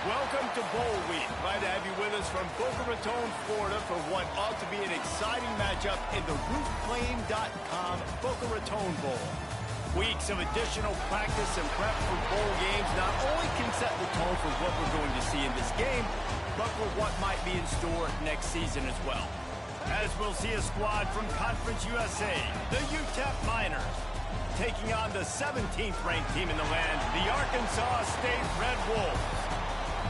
Welcome to Bowl Week. Glad to have you with us from Boca Raton, Florida for what ought to be an exciting matchup in the roofclaim.com Boca Raton Bowl. Weeks of additional practice and prep for bowl games not only can set the tone for what we're going to see in this game, but for what might be in store next season as well. As we'll see a squad from Conference USA, the UTEP Miners, taking on the 17th ranked team in the land, the Arkansas State Red Wolves.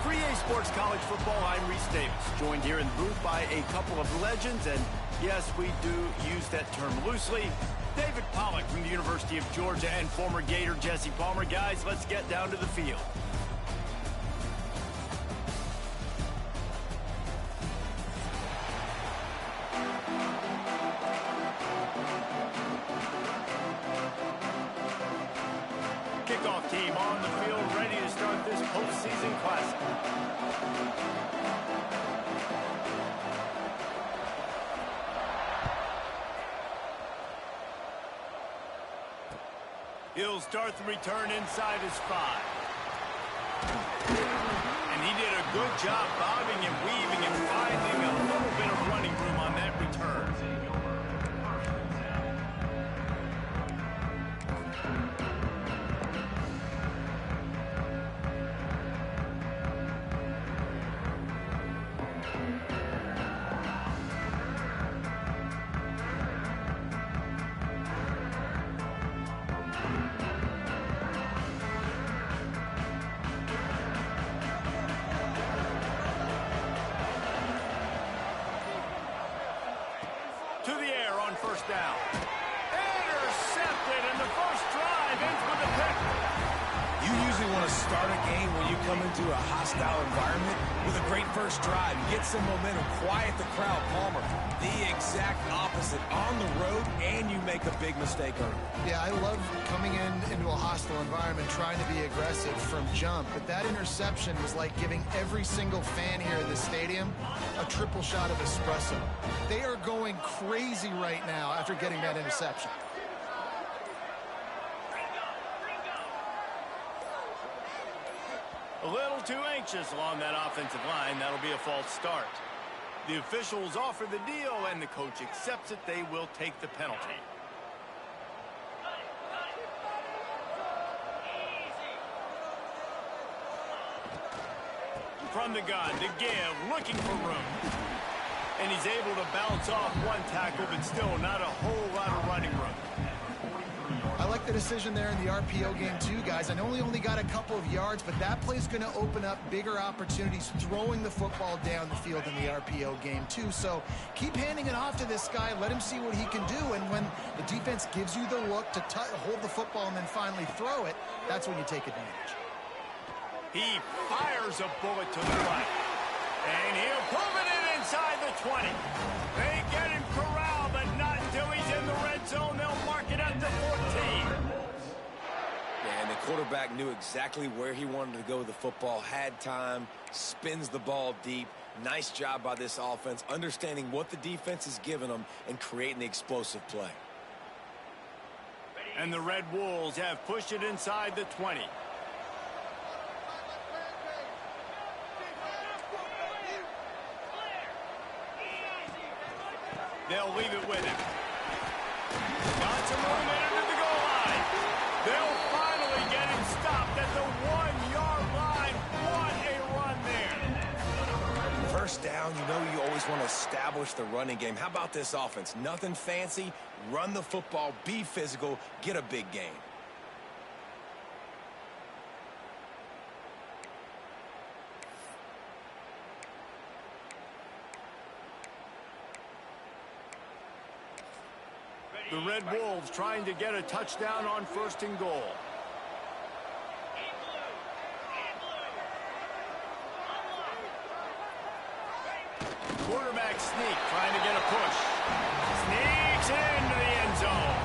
For EA Sports College Football, I'm Reese Davis, joined here in the booth by a couple of legends, and yes, we do use that term loosely. David Pollack from the University of Georgia and former Gator Jesse Palmer. Guys, let's get down to the field. Kickoff team on the field, ready to start this postseason classic. He'll start the return inside his 5. And he did a good job bobbing and weaving and finding a little bit of running room on that return. To the air on first down. Intercepted, and the first drive ends with a pick. You usually want to start a game when you come into a hostile environment with a great first drive. You get some momentum, quiet the crowd. Palmer, the exact opposite. On the road, and you make a big mistake early. Yeah, I love coming into a hostile environment, trying to be aggressive from jump. But that interception was like giving every single fan here at the stadium a triple shot of espresso. They are going crazy right now after getting that interception. A little too anxious along that offensive line. That'll be a false start. The officials offer the deal, and the coach accepts it. They will take the penalty. From the gun to give, looking for room. And he's able to bounce off one tackle, but still not a whole lot of running room. I like the decision there in the RPO game too, guys. I know he only got a couple of yards, but that play's going to open up bigger opportunities throwing the football down the field in the RPO game too. So keep handing it off to this guy. Let him see what he can do. And when the defense gives you the look to hold the football and then finally throw it, that's when you take advantage. He fires a bullet to the right. And he'll prove it in inside the 20. They get him corralled, but not until he's in the red zone. They'll mark it at the 14. And the quarterback knew exactly where he wanted to go with the football, had time, spins the ball deep. Nice job by this offense, understanding what the defense is giving them and creating the explosive play. And the Red Wolves have pushed it inside the 20. They'll leave it with him. Got some room into the goal line. They'll finally get him stopped at the 1-yard line. What a run there. First down, you know you always want to establish the running game. How about this offense? Nothing fancy. Run the football, be physical, get a big gain. The Red Wolves trying to get a touchdown on 1st and goal. Quarterback sneak, trying to get a push. Sneaks into the end zone.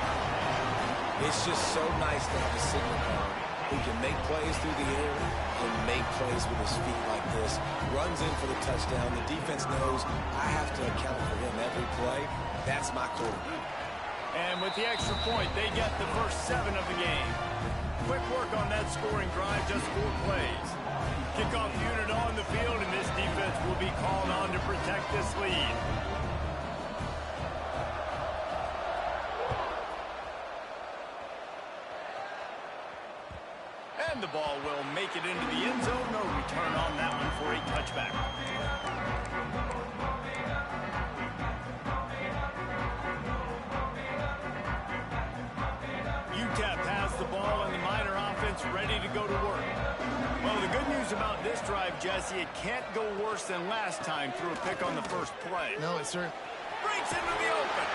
It's just so nice to have a signal guard who can make plays through the air and make plays with his feet like this. Runs in for the touchdown. The defense knows I have to account for him every play. That's my quarterback. And with the extra point, they get the first 7 of the game. Quick work on that scoring drive, just 4 plays. Kickoff unit on the field, and this defense will be called on to protect this lead. And the ball will make it into the end zone. No return on that one for a touchback. UTEP has the ball, and the Miner offense ready to go to work. Well, the good news about this drive, Jesse, it can't go worse than last time through a pick on the first play. No, it's sir. Breaks into the open.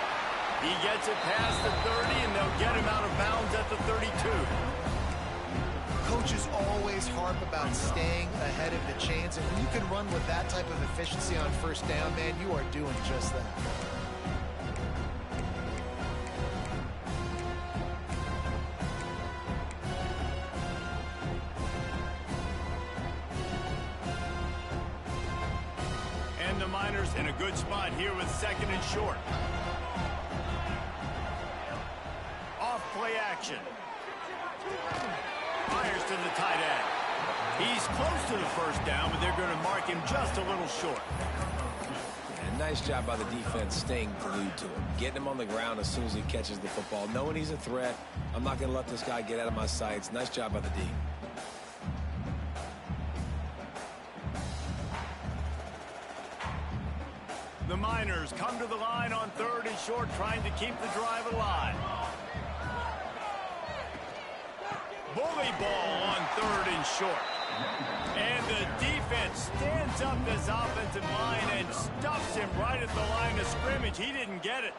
He gets it past the 30, and they'll get him out of bounds at the 32. Coaches always harp about staying ahead of the chains, and when you can run with that type of efficiency on 1st down, man, you are doing just that. And the Miners in a good spot here with 2nd and short. Off play action. Fires to the tight end. He's close to the 1st down, but they're going to mark him just a little short. And nice job by the defense staying glued to him. Getting him on the ground as soon as he catches the football. Knowing he's a threat, I'm not going to let this guy get out of my sights. Nice job by the D. The Miners come to the line on 3rd and short, trying to keep the drive alive. Bully ball on 3rd and short. And the defense stands up this offensive line and stuffs him right at the line of scrimmage. He didn't get it.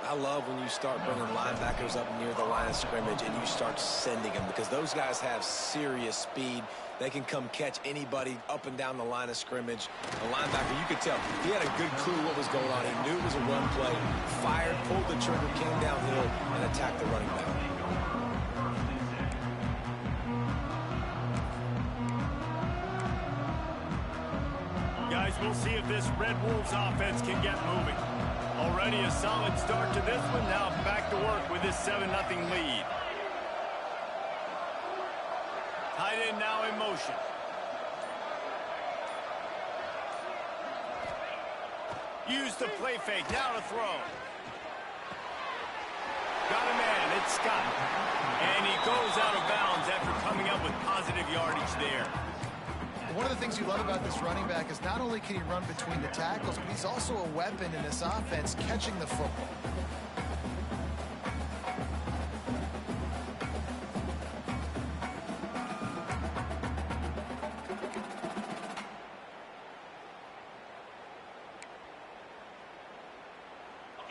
I love when you start bringing linebackers up near the line of scrimmage and you start sending them, because those guys have serious speed. They can come catch anybody up and down the line of scrimmage. The linebacker, you could tell, he had a good clue what was going on. He knew it was a run play, fired, pulled the trigger, came downhill, and attacked the running back. Guys, we'll see if this Red Wolves offense can get moving. Already a solid start to this one. Now back to work with this 7-0 lead. Tight end now in motion. Use the play fake. Now to throw. Got a man. It's Scott. And he goes out of bounds after coming up with positive yardage there. One of the things you love about this running back is not only can he run between the tackles, but he's also a weapon in this offense catching the football.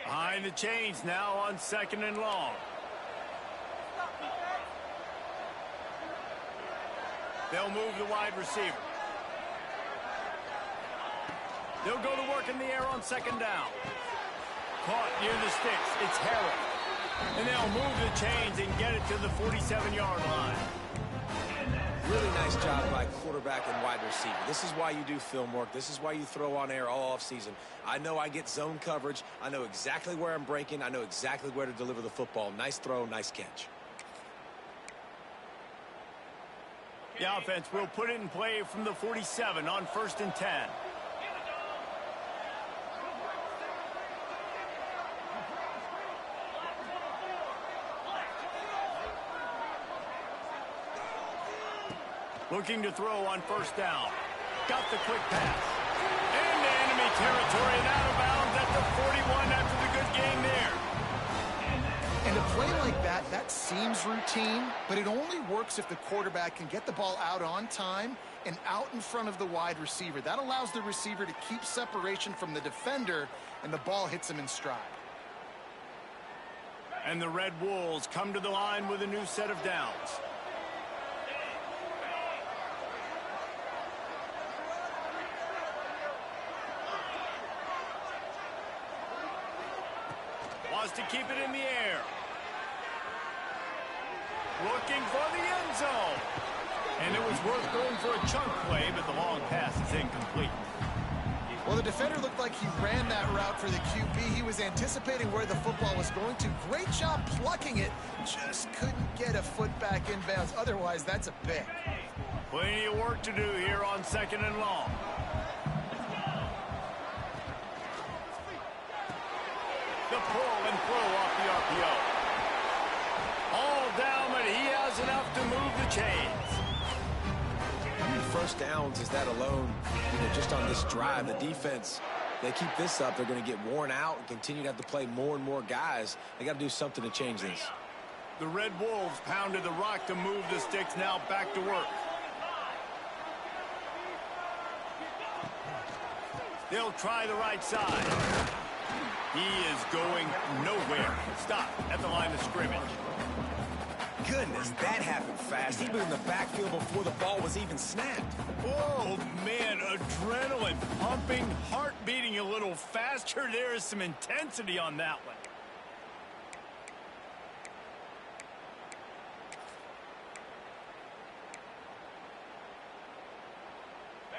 Behind the chains now on 2nd and long. They'll move the wide receiver. They'll go to work in the air on 2nd down. Caught near the sticks. It's Harrell. And they'll move the chains and get it to the 47-yard line. Really nice job by quarterback and wide receiver. This is why you do film work. This is why you throw on air all offseason. I know I get zone coverage. I know exactly where I'm breaking. I know exactly where to deliver the football. Nice throw, nice catch. The offense will put it in play from the 47 on 1st and 10. Looking to throw on 1st down. Got the quick pass. Into enemy territory and out of bounds at the 41 after the good game there. And a play like that, that seems routine, but it only works if the quarterback can get the ball out on time and out in front of the wide receiver. That allows the receiver to keep separation from the defender, and the ball hits him in stride. And the Red Wolves come to the line with a new set of downs. Wants to keep it in the air. Looking for the end zone. And it was worth going for a chunk play, but the long pass is incomplete. Well, the defender looked like he ran that route for the QB. He was anticipating where the football was going to. Great job plucking it. Just couldn't get a foot back inbounds. Otherwise, that's a pick. Plenty of work to do here on 2nd and long. The pull and throw off the RPO. All down, but he has enough to move the chains. First downs is that alone, just on this drive. The defense, they keep this up, they're going to get worn out and continue to have to play more and more guys. They got to do something to change this. The Red Wolves pounded the rock to move the sticks, now back to work. They'll try the right side. He is going nowhere. Stop at the line of scrimmage. Goodness, that happened fast. He was in the backfield before the ball was even snapped. Oh, man, adrenaline pumping, heart beating a little faster. There is some intensity on that one.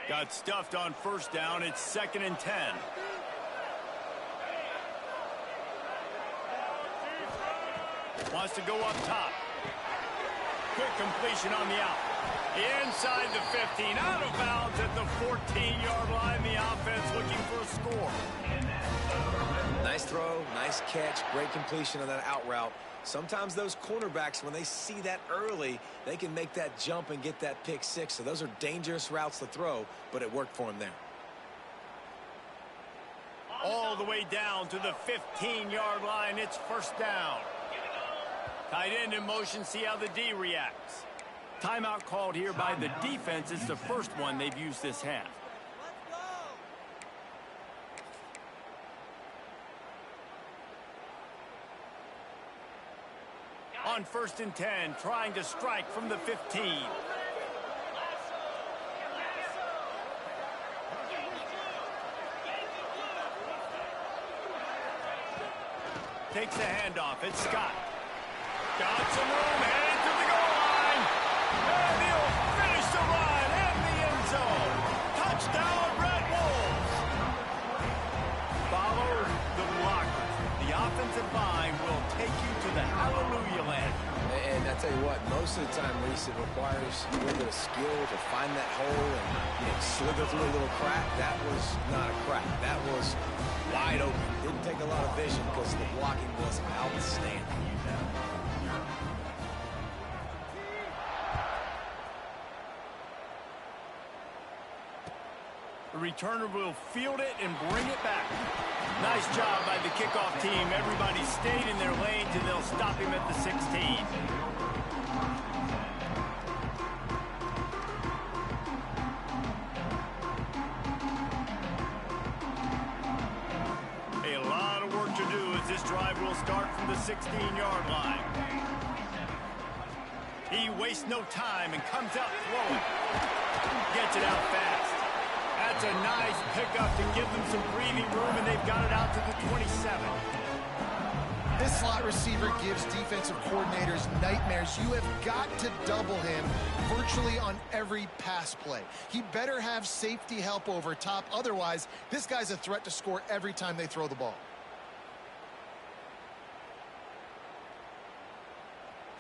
Got stuffed on first down. It's 2nd and 10. Wants to go up top. Quick completion on the out. Inside the 15. Out of bounds at the 14-yard line. The offense looking for a score. Nice throw, nice catch, great completion on that out route. Sometimes those cornerbacks, when they see that early, they can make that jump and get that pick six. So those are dangerous routes to throw, but it worked for him there. All the way down to the 15-yard line. It's first down. Tight end in motion, see how the D reacts. Timeout called here by the defense. It's the first one they've used this half. On 1st and 10, trying to strike from the 15. Takes the handoff. It's Scott. Got some room, headed to the goal line. And he'll finish the run and the end zone. Touchdown, Red Wolves. Follow the blockers. The offensive line will take you to the hallelujah land. And I tell you what, most of the time, Reese, it requires a little bit of skill to find that hole and slither through a little crack. That was not a crack. That was wide open. Didn't take a lot of vision because the blocking was outstanding. The returner will field it and bring it back. Nice job by the kickoff team. Everybody stayed in their lanes, and they'll stop him at the 16. A lot of work to do as this drive will start from the 16-yard line. He wastes no time and comes out throwing. Gets it out fast. That's a nice pickup to give them some breathing room, and they've got it out to the 27. This slot receiver gives defensive coordinators nightmares. You have got to double him virtually on every pass play. He better have safety help over top. Otherwise, this guy's a threat to score every time they throw the ball.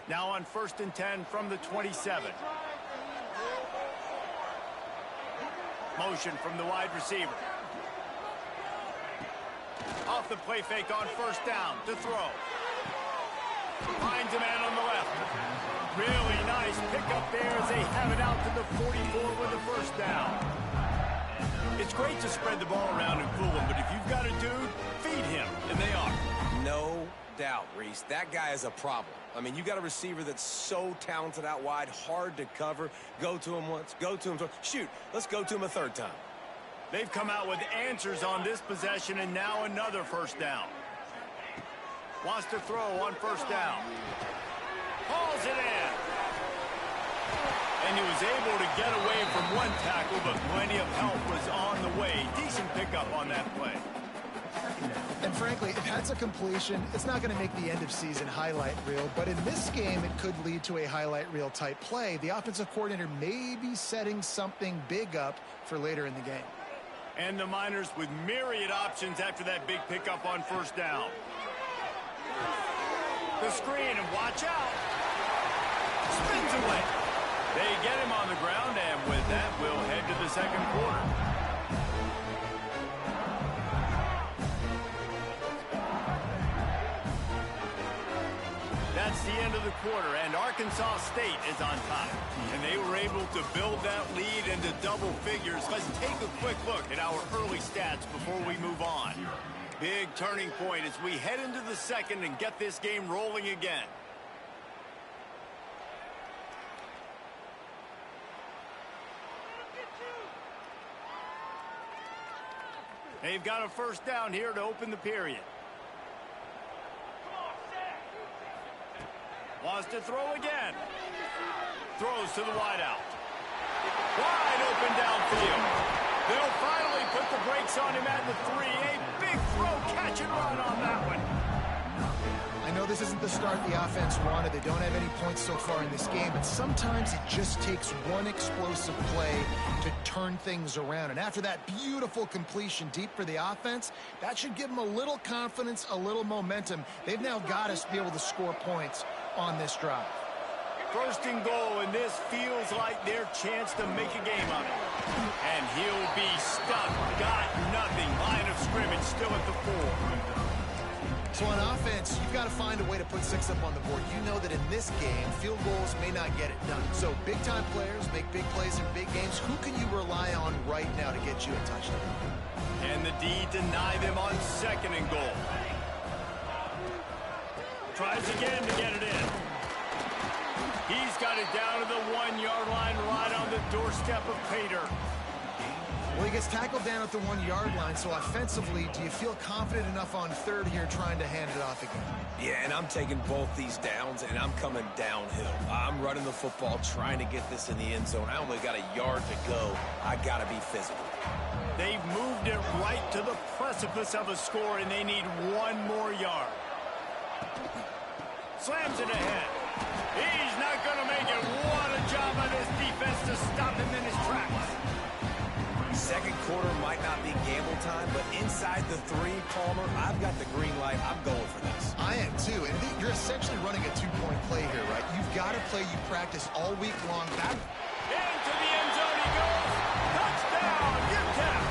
Now on 1st and 10 from the 27. Motion from the wide receiver. Off the play fake on first down to throw. Finds a man on the left. Really nice pickup there as they have it out to the 44 with the first down. It's great to spread the ball around and fool him, but if you've got a dude, feed him, and they are. No doubt, Reese. That guy is a problem. I mean, you got a receiver that's so talented out wide, hard to cover. Go to him once, go to him twice. Shoot, let's go to him a third time. They've come out with answers on this possession, and now another first down. Wants to throw on first down. Hauls it in. And he was able to get away from one tackle, but plenty of help was on the way. Decent pickup on that play. And frankly, if that's a completion, it's not going to make the end-of-season highlight reel. But in this game, it could lead to a highlight reel type play. The offensive coordinator may be setting something big up for later in the game. And the Miners with myriad options after that big pickup on first down. The screen, and watch out. Spins away. They get him on the ground, and with that, we'll head to the second quarter. That's the end of the quarter, and Arkansas State is on top. And they were able to build that lead into double figures. Let's take a quick look at our early stats before we move on. Big turning point as we head into the second and get this game rolling again. They've got a first down here to open the period. Wants to throw again. Throws to the wideout. Wide open downfield. They'll finally put the brakes on him at the 3. A big throw, catch and run on that one. I know this isn't the start the offense wanted. They don't have any points so far in this game, but sometimes it just takes one explosive play to turn things around. And after that beautiful completion deep for the offense, that should give them a little confidence, a little momentum. They've now got us to be able to score points on this drive. First and goal, and this feels like their chance to make a game of it. And he'll be stuck. Got nothing. Line of scrimmage still at the 4. So on offense, you've got to find a way to put 6 up on the board. You know that in this game, field goals may not get it done. So big-time players make big plays in big games. Who can you rely on right now to get you a touchdown? And the D deny them on second and goal. Tries again to get it in. He's got it down to the 1-yard line right on the doorstep of Pater. Well, he gets tackled down at the 1-yard line, so offensively, do you feel confident enough on third here trying to hand it off again? Yeah, and I'm taking both these downs, and I'm coming downhill. I'm running the football, trying to get this in the end zone. I only got a yard to go. I got to be physical. They've moved it right to the precipice of a score, and they need 1 more yard. Slams it ahead. He's not going to make it. What a job by this defense to stop him in his tracks. Second quarter might not be gamble time, but inside the 3, Palmer, I've got the green light. I'm going for this. I am too, and you're essentially running a 2-point play here, right? You've got to play you practice all week long. Back into the end zone he goes. Touchdown, UTEP.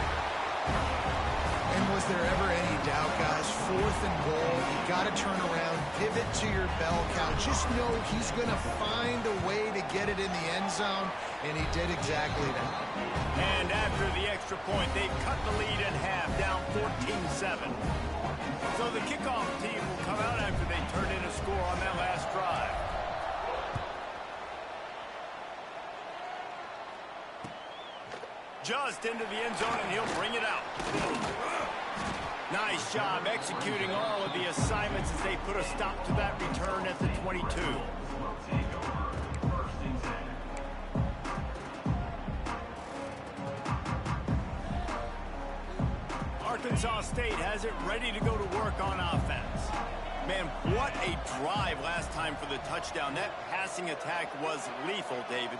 And was there ever any doubt, guys? 4th and goal. You've got to turn around, pivot to your bell cow. Just know he's going to find a way to get it in the end zone, and he did exactly that. And after the extra point, they've cut the lead in half, down 14-7. So the kickoff team will come out after they turn in a score on that last drive. Just into the end zone, and he'll bring it out. Nice job executing all of the assignments as they put a stop to that return at the 22. Arkansas State has it ready to go to work on offense. Man, what a drive last time for the touchdown. That passing attack was lethal, David.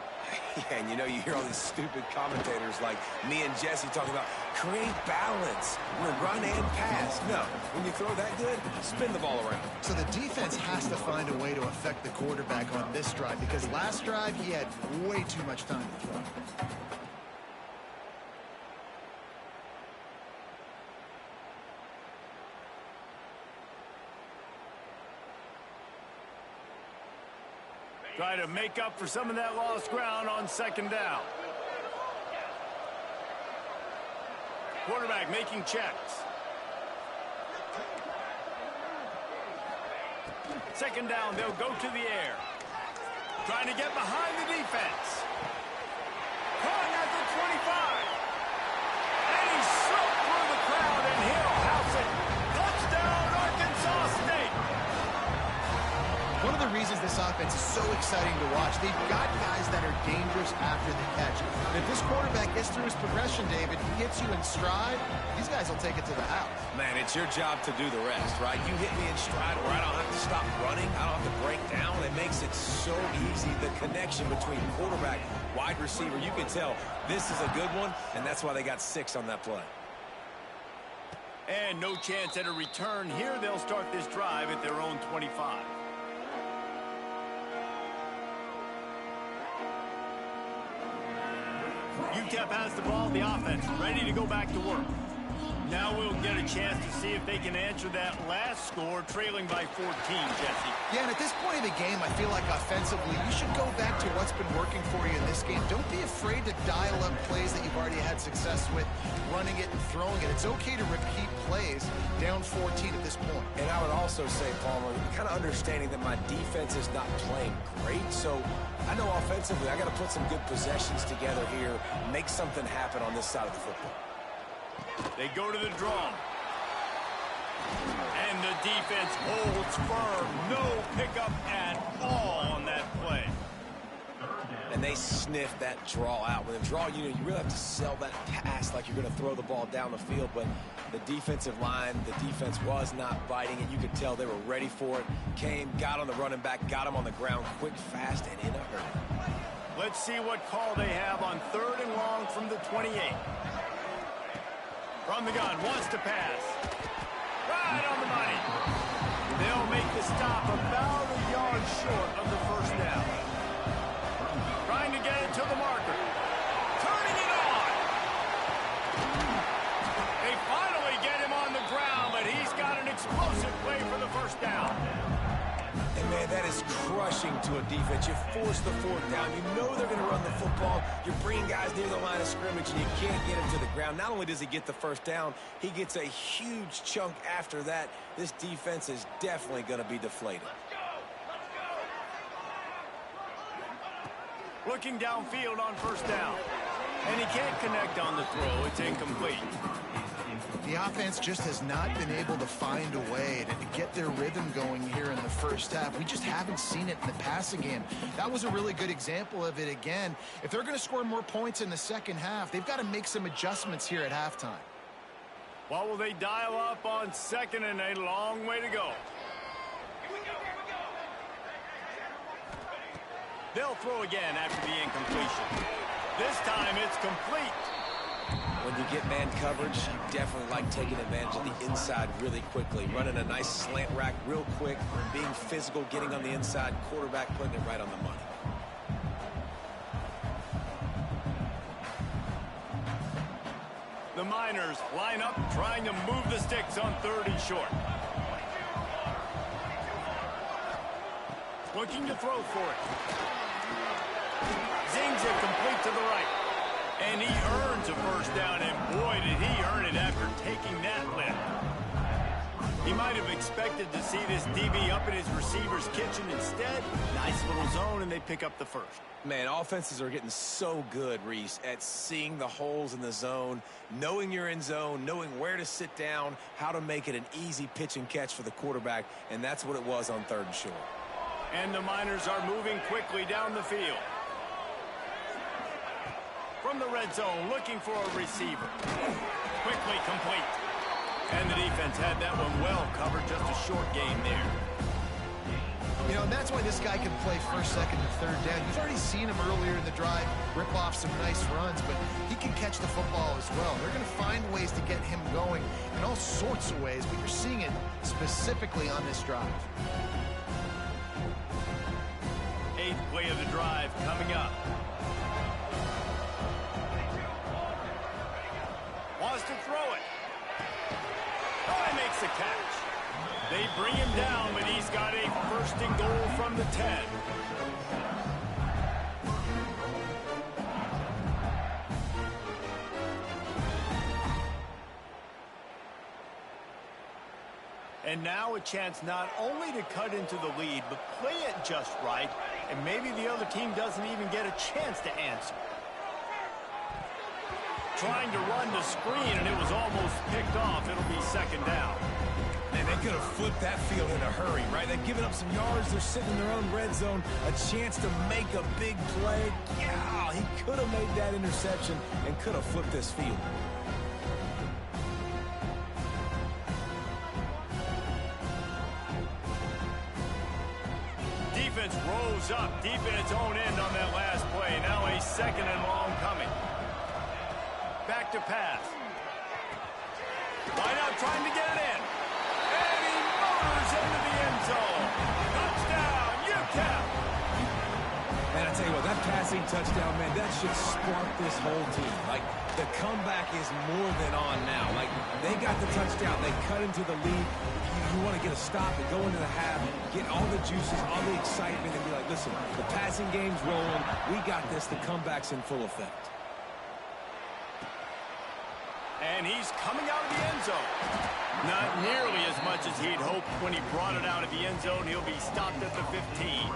Yeah, and you hear all these stupid commentators like me and Jesse talking about create balance, run and pass. No, when you throw that good, spin the ball around. So the defense has to find a way to affect the quarterback on this drive, because last drive he had way too much time to throw. Try to make up for some of that lost ground on second down. Quarterback making checks. Second down, they'll go to the air. Trying to get behind the defense. Caught at the 25. And he slipped through the crowd, and he'll house it. Touchdown, Arkansas State. the reasons this offense is so exciting to watch. They've got guys that are dangerous after the catch. And if this quarterback gets through his progression, David, he gets you in stride, these guys will take it to the house. Man, it's your job to do the rest, right? You hit me in stride where I don't have to stop running. I don't have to break down. It makes it so easy. The connection between quarterback, wide receiver, you can tell this is a good one, and that's why they got 6 on that play. And no chance at a return here. They'll start this drive at their own 25. UTEP has the ball, the offense ready to go back to work. Now we'll get a chance to see if they can answer that last score, trailing by 14, Jesse. Yeah, and at this point in the game, I feel like offensively, you should go back to what's been working for you in this game. Don't be afraid to dial up plays that you've already had success with, running it and throwing it. It's okay to repeat plays down 14 at this point. And I would also say, Palmer, kind of understanding that my defense is not playing great, so I know offensively I got to put some good possessions together here, make something happen on this side of the football. They go to the draw. And the defense holds firm. No pickup at all on that play. And they sniff that draw out. With a draw, you really have to sell that pass like you're going to throw the ball down the field. But the defensive line, the defense was not biting it. You could tell they were ready for it. Came, got on the running back, got him on the ground quick, fast, and in a hurry. Let's see what call they have on 3rd and long from the 28. From the gun, wants to pass. Right on the money. They'll make the stop about a yard short of the first down. Trying to get it to the marker. Turning it on. They finally get him on the ground, but he's got an explosive play for the first down. And, man, that is crushing to a defense. You force the 4th down. You know they're going to run the football. You're bringing guys near the line of scrimmage, and you can't get him to the ground. Not only does he get the first down, he gets a huge chunk after that. This defense is definitely going to be deflated. Looking downfield on 1st down. And he can't connect on the throw. It's incomplete. The offense just has not been able to find a way to get their rhythm going here in the first half. We just haven't seen it in the passing game. That was a really good example of it again. If they're going to score more points in the second half, they've got to make some adjustments here at halftime. What will they dial up on 2nd and a long way to go? They'll throw again after the incompletion. This time it's complete. When you get man coverage, you definitely like taking advantage of the inside really quickly. Running a nice slant rack real quick, being physical, getting on the inside, quarterback putting it right on the money. The Miners line up, trying to move the sticks on 3rd and short. Looking to throw for it. Zings it complete to the right. And he earns a first down, and boy, did he earn it after taking that lift. He might have expected to see this DB up in his receiver's kitchen. Instead, nice little zone, and they pick up the first. Man, offenses are getting so good, Reese, at seeing the holes in the zone, knowing you're in zone, knowing where to sit down, how to make it an easy pitch and catch for the quarterback, and that's what it was on 3rd and short. And the Miners are moving quickly down the field. From the red zone, looking for a receiver. Quickly complete. And the defense had that one well covered, just a short gain there. You know, and that's why this guy can play 1st, 2nd, and 3rd down. You've already seen him earlier in the drive rip off some nice runs, but he can catch the football as well. They're going to find ways to get him going in all sorts of ways, but you're seeing it specifically on this drive. 8th play of the drive coming up. Wants to throw it. Oh, he makes the catch. They bring him down, but he's got a 1st and goal from the 10. And now a chance not only to cut into the lead, but play it just right, and maybe the other team doesn't even get a chance to answer. Trying to run the screen, and it was almost picked off. It'll be 2nd down. And They could have flipped that field in a hurry, right? They've given up some yards. They're sitting in their own red zone. A chance to make a big play. Yeah, he could have made that interception and could have flipped this field. Defense rose up deep in its own end on that last play. Now a 2nd and long coming. Back to pass. Line out trying to get it in. And he motors into the end zone. Touchdown, UTEP. Man, I tell you what, that passing touchdown, man, that should spark this whole team. Like, the comeback is more than on now. Like, they got the touchdown. They cut into the lead. You want to get a stop and go into the half, get all the juices, all the excitement, and be like, listen, the passing game's rolling. We got this. The comeback's in full effect. And he's coming out of the end zone. Not nearly as much as he'd hoped when he brought it out of the end zone. He'll be stopped at the 15.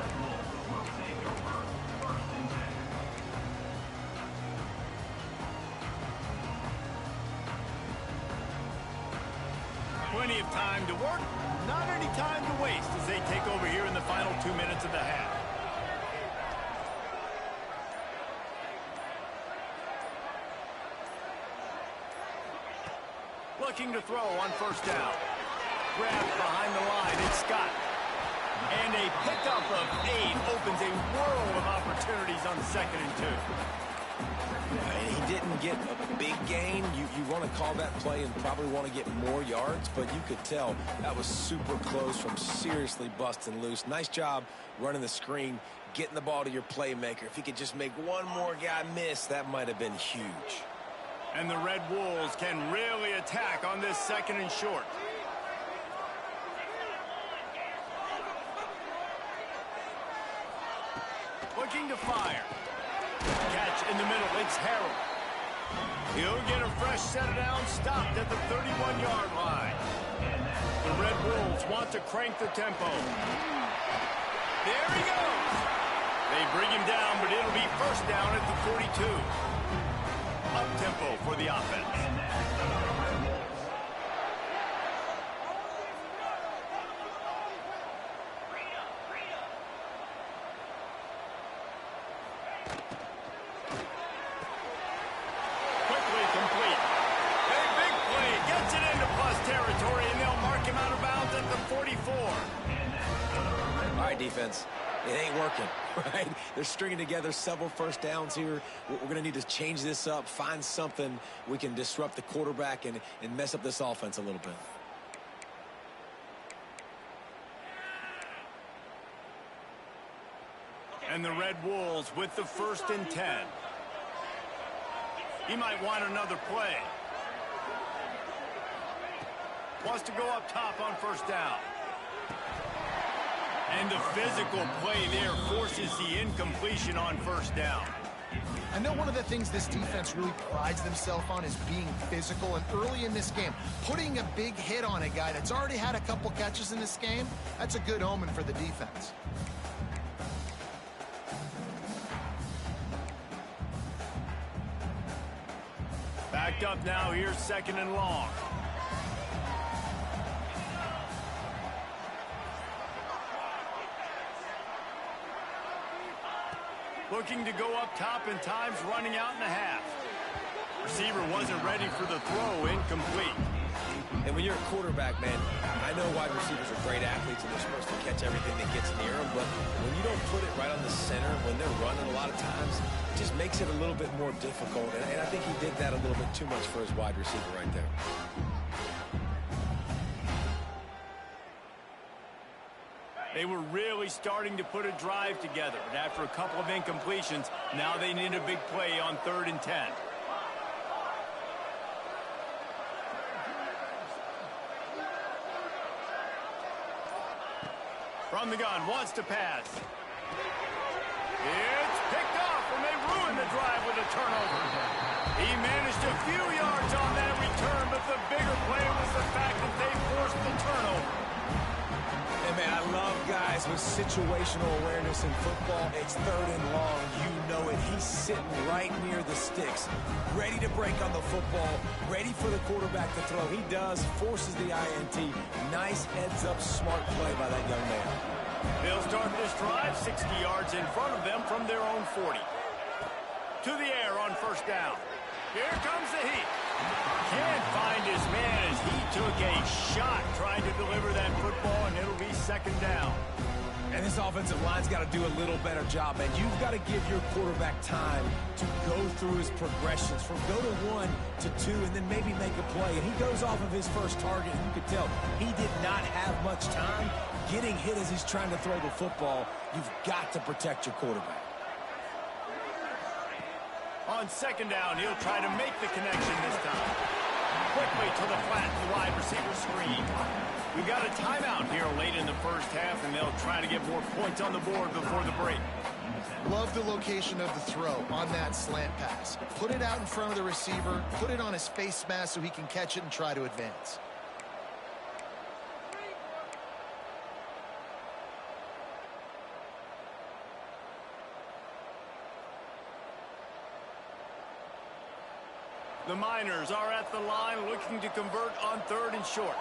Plenty of time to work, not any time to waste as they take over here in the final 2 minutes of the half. Looking to throw on 1st down. Grabbed behind the line, it's Scott. And a pickup of 8 opens a world of opportunities on 2nd and 2. He didn't get a big gain. You want to call that play and probably want to get more yards, but you could tell that was super close from seriously busting loose. Nice job running the screen, getting the ball to your playmaker. If he could just make one more guy miss, that might have been huge. And the Red Wolves can really attack on this 2nd and short. Looking to fire. Catch in the middle, it's Harrell. He'll get a fresh set of downs, stopped at the 31-yard line. The Red Wolves want to crank the tempo. There he goes. They bring him down, but it'll be 1st down at the 42. Up-tempo for the offense. Quickly complete. A big play gets it into plus territory, and they'll mark him out of bounds at the 44. All right, defense. It ain't working, right? They're stringing together several 1st downs here. We're going to need to change this up, find something we can disrupt the quarterback and mess up this offense a little bit. And the Red Wolves with the 1st and 10. He might want another play. Wants to go up top on 1st down. And the physical play there forces the incompletion on 1st down. I know one of the things this defense really prides themselves on is being physical, and early in this game, putting a big hit on a guy that's already had a couple catches in this game, that's a good omen for the defense. Backed up now, here's 2nd and long. Looking to go up top, and time's running out in the half. Receiver wasn't ready for the throw, incomplete. And when you're a quarterback, man, I know wide receivers are great athletes and they're supposed to catch everything that gets near them, but when you don't put it right on the center, when they're running a lot of times, it just makes it a little bit more difficult. And I think he did that a little bit too much for his wide receiver right there. They were really starting to put a drive together, and after a couple of incompletions, now they need a big play on 3rd and 10. From the gun, wants to pass. It's picked off, and they ruin the drive with a turnover. He managed a few yards on that return, but the bigger play was the fact that they forced the turnover. And Man, I love guys with situational awareness in football. It's 3rd and long. You know it. He's sitting right near the sticks, ready to break on the football, ready for the quarterback to throw. He does, forces the INT. Nice heads-up, smart play by that young man. They'll start this drive 60 yards in front of them from their own 40. To the air on 1st down. Here comes the heat. Can't find his man as he took a shot trying to deliver that football, and it'll be 2nd down. And this offensive line's got to do a little better job, man. You've got to give your quarterback time to go through his progressions from go to 1 to 2 and then maybe make a play. And he goes off of his first target, and you could tell he did not have much time getting hit as he's trying to throw the football. You've got to protect your quarterback. On 2nd down, he'll try to make the connection this time. Quickly to the flat, the wide receiver screen. We've got a timeout here late in the 1st half, and they'll try to get more points on the board before the break. Love the location of the throw on that slant pass. Put it out in front of the receiver, put it on his face mask so he can catch it and try to advance. The Miners are at the line looking to convert on 3rd and short.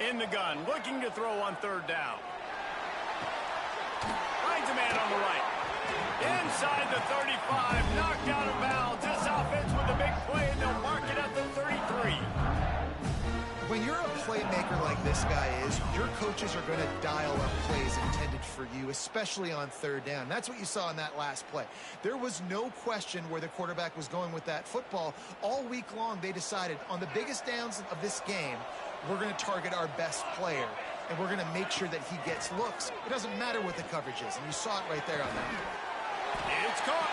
In the gun, looking to throw on 3rd down. Finds a man on the right. Inside the 35, knocked out of bounds. This offense with a big play, and they'll mark it at the 33. When you're a playmaker like this guy is, your coaches are going to dial up plays intended for you, especially on 3rd down. That's what you saw in that last play. There was no question where the quarterback was going with that football. All week long, they decided on the biggest downs of this game, we're going to target our best player, and we're going to make sure that he gets looks. It doesn't matter what the coverage is, and you saw it right there on that. It's caught.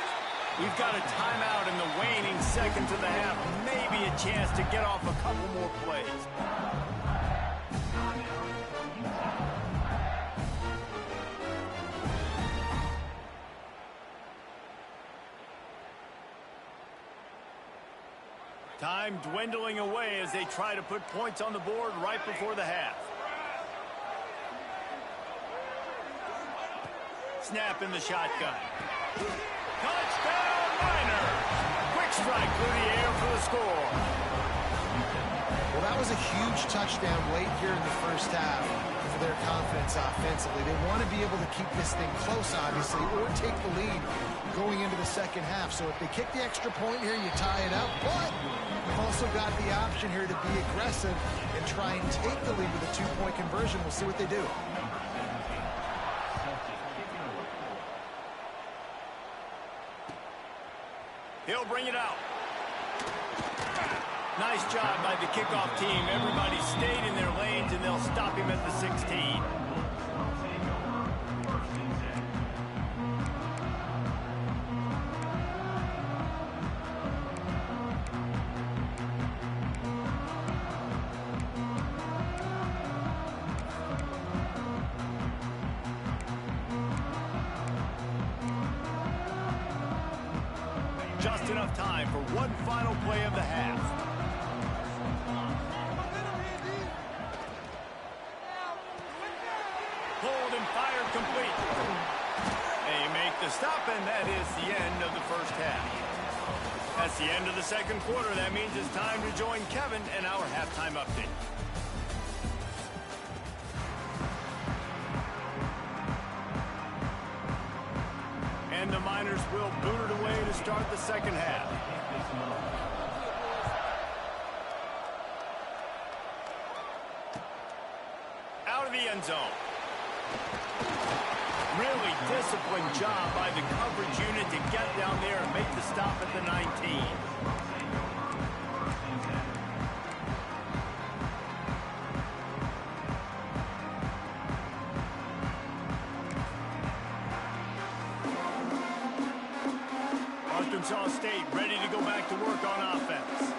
We've got a timeout in the waning seconds of the half. Maybe a chance to get off a couple more plays. Time dwindling away as they try to put points on the board right before the half. Snap in the shotgun. Touchdown, Miners! Quick strike through the air for the score. Well, that was a huge touchdown late here in the 1st half for their confidence offensively. They want to be able to keep this thing close, obviously, or take the lead going into the 2nd half. So if they kick the extra point here, you tie it up. But you've also got the option here to be aggressive and try and take the lead with a 2-point conversion. We'll see what they do. He'll bring it out. Nice job by the kickoff team. Everybody stayed in their lanes, and they'll stop him at the 16. Just enough time for one final play of the half. Pulled and fired complete. They make the stop, and that is the end of the 1st half. That's the end of the 2nd quarter. That means it's time to join Kevin and our halftime update. And the Miners will boot it away to start the 2nd half. Out of the end zone. Really disciplined job by the coverage unit to get down there and make the stop at the 19. Arkansas State ready to go back to work on offense.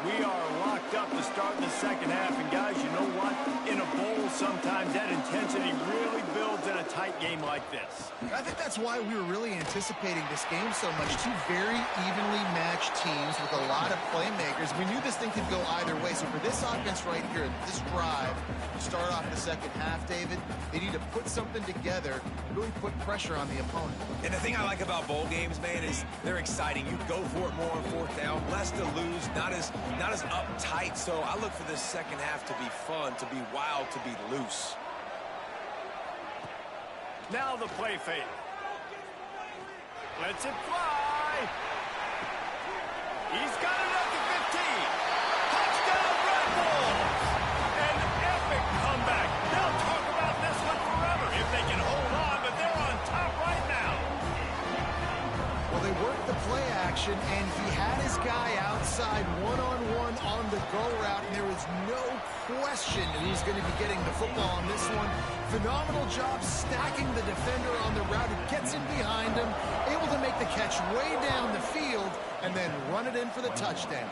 We are locked up tough to start the second half. And, guys, you know what? In a bowl, sometimes that intensity really builds in a tight game like this. I think that's why we were really anticipating this game so much. Two very evenly matched teams with a lot of playmakers. We knew this thing could go either way. So for this offense right here, this drive, to start off the second half, David, they need to put something together, really put pressure on the opponent. And the thing I like about bowl games, man, is they're exciting. You go for it more on fourth down, less to lose, not as uptight. So I look for this second half to be fun, to be wild, to be loose. Now the play fake. Lets it fly. He's got it at the 15. Touchdown, Red Bulls. An epic comeback. They'll talk about this one forever if they can hold on, but they're on top right now. Well, they worked the play action, and he had his guy outside one-on-one on the go route, and there was no question that he's going to be getting the football on this one. Phenomenal job stacking the defender on the route. It gets in behind him, able to make the catch way down the field, and then run it in for the touchdown.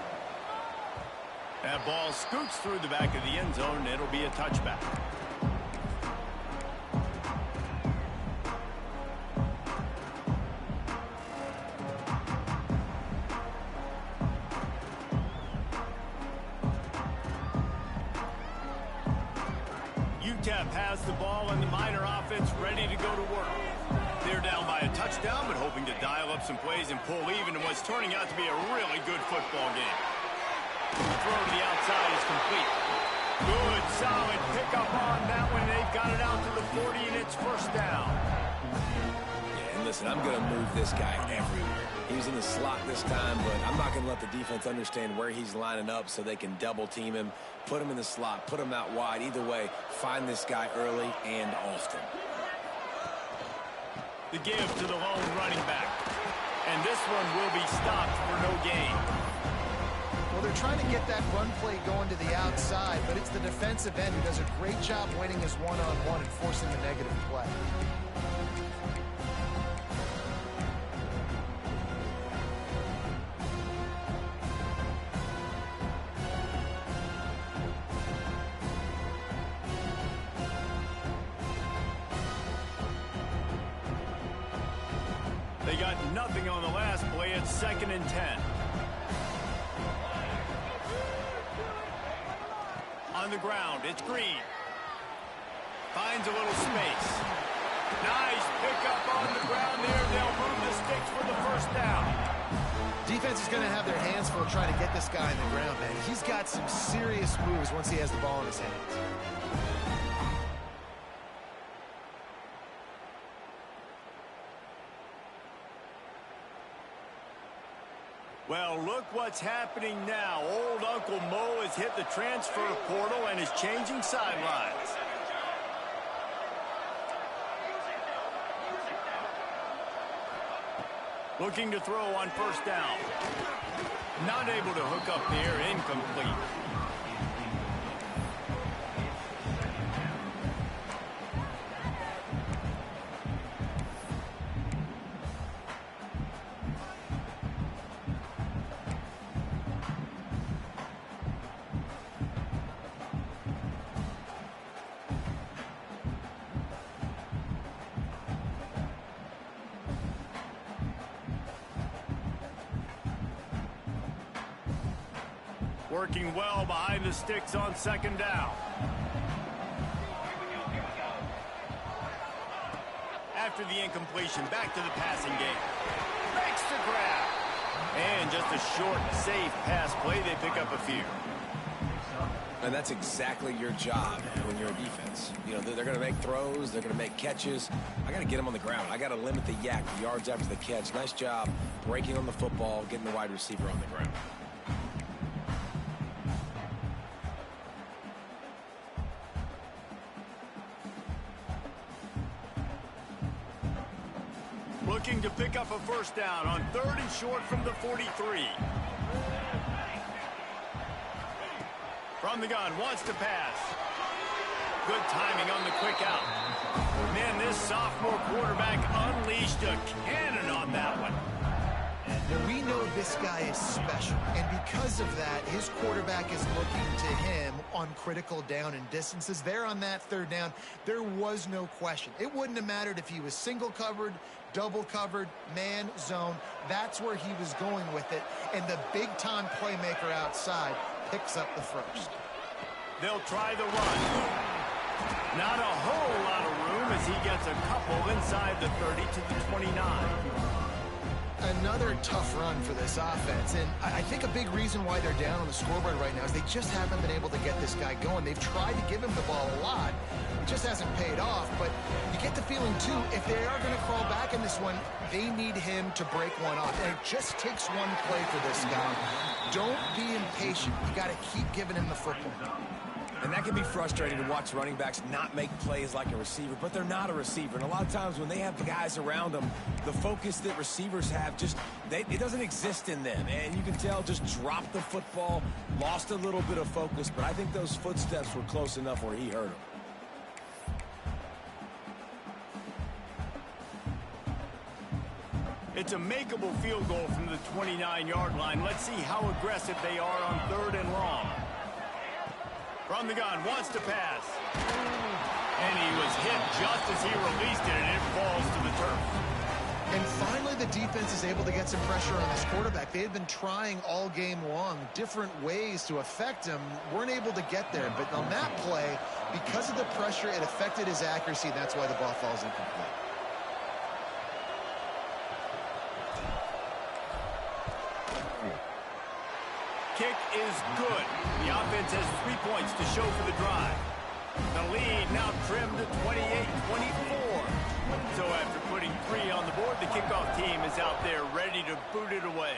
That ball scoots through the back of the end zone, and it'll be a touchback. UTEP has the ball, and the Miner offense ready to go to work. They're down by a touchdown, but hoping to dial up some plays and pull even in what's turning out to be a really good football game. The throw to the outside is complete. Good, solid pickup on that one. They've got it out to the 40, and it's first down. Yeah, and listen, I'm going to move this guy everywhere. He's in the slot this time, but I'm not going to let the defense understand where he's lining up so they can double team him, put him in the slot, put him out wide. Either way, find this guy early and often. The give to the lone running back. And this one will be stopped for no gain. Well, they're trying to get that run play going to the outside, but it's the defensive end who does a great job winning his one-on-one and forcing the negative play. They got nothing on the last play. It's 2nd and 10. On the ground, it's Green. Finds a little space. Nice pickup on the ground there. They'll move the sticks for the first down. Defense is going to have their hands full trying to get this guy in the ground, man. He's got some serious moves once he has the ball in his hands. Well, look what's happening now. Old Uncle Mo has hit the transfer portal and is changing sidelines. Looking to throw on first down. Not able to hook up there, incomplete. Working well behind the sticks on 2nd down. After the incompletion, back to the passing game. Makes the grab. And just a short, safe pass play. They pick up a few. And that's exactly your job when you're a defense. You know, they're going to make throws. They're going to make catches. I got to get them on the ground. I got to limit the yak, the yards after the catch. Nice job breaking on the football, getting the wide receiver on the ground. Looking to pick up a first down on 3rd and short from the 43. From the gun, wants to pass. Good timing on the quick out. Man, this sophomore quarterback unleashed a cannon on that one. We know this guy is special, and because of that, his quarterback is looking to him on critical down and distances. There on that third down, there was no question. It wouldn't have mattered if he was single covered, double covered, man, zone. That's where he was going with it, and the big-time playmaker outside picks up the first. They'll try the run. Not a whole lot of room as he gets a couple inside the 30 to the 29. Another tough run for this offense, and I think a big reason why they're down on the scoreboard right now is they just haven't been able to get this guy going. They've tried to give him the ball a lot. It just hasn't paid off, but you get the feeling, too, if they are going to crawl back in this one, they need him to break one off, and it just takes one play for this guy. Don't be impatient. You got to keep giving him the football. And that can be frustrating to watch running backs not make plays like a receiver, but they're not a receiver. And a lot of times when they have the guys around them, the focus that receivers have it doesn't exist in them. And you can tell just dropped the football, lost a little bit of focus, but I think those footsteps were close enough where he heard them. It's a makeable field goal from the 29-yard line. Let's see how aggressive they are on 3rd and long. From the gun, wants to pass. And he was hit just as he released it, and it falls to the turf. And finally, the defense is able to get some pressure on this quarterback. They had been trying all game long, different ways to affect him. Weren't able to get there. But on that play, because of the pressure, it affected his accuracy. That's why the ball falls incomplete. Kick is good. The offense has 3 points to show for the drive. The lead now trimmed to 28-24. So after putting 3 on the board, the kickoff team is out there ready to boot it away.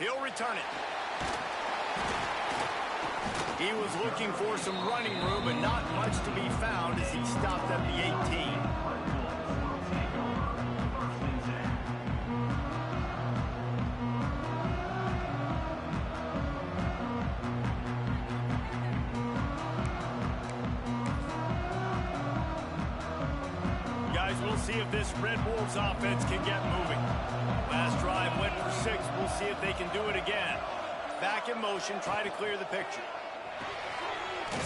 He'll return it. He was looking for some running room, but not much to be found as he stopped at the 18. We'll see if this Red Wolves offense can get moving. Last drive went for 6. We'll see if they can do it again. Back in motion, try to clear the picture.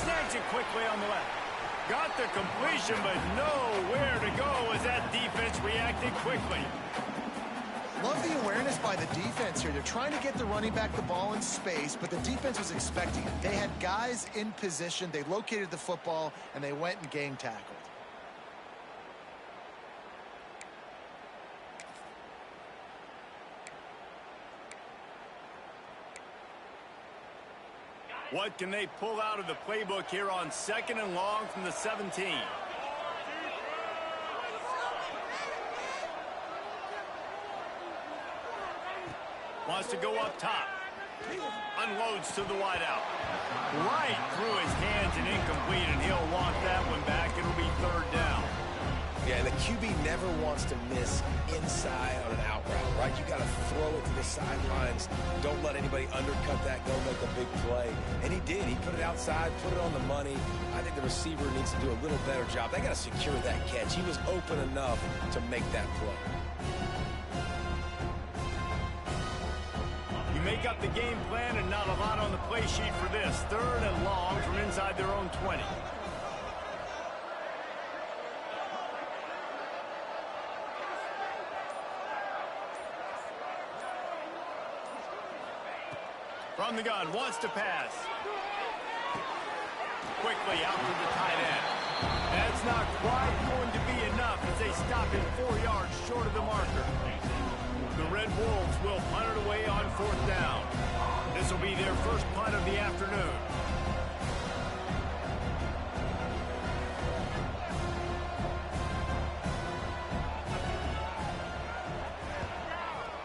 Snags it quickly on the left. Got the completion, but nowhere to go as that defense reacted quickly. Love the awareness by the defense here. They're trying to get the running back the ball in space, but the defense was expecting it. They had guys in position. They located the football, and they went and gang tackled. What can they pull out of the playbook here on 2nd and long from the 17? Wants to go up top. Unloads to the wideout. Right through his hands and incomplete, and he'll walk that one back. It'll be 3rd down. Yeah, the QB never wants to miss inside on an out route, right? You got to throw it to the sidelines. Don't let anybody undercut that, go make a big play. And he did. He put it outside, put it on the money. I think the receiver needs to do a little better job. They got to secure that catch. He was open enough to make that play. You make up the game plan and not a lot on the play sheet for this. 3rd and long from inside their own 20. From the gun, wants to pass. Quickly out to the tight end. That's not quite going to be enough as they stop him 4 yards short of the marker. The Red Wolves will punt it away on 4th down. This will be their first punt of the afternoon.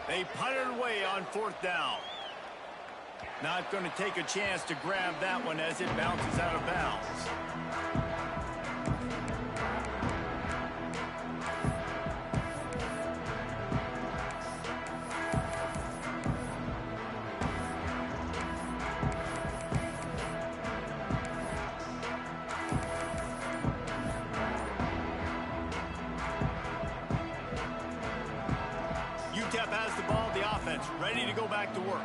They punt it away on 4th down. Not going to take a chance to grab that one as it bounces out of bounds. offense ready to go back to work.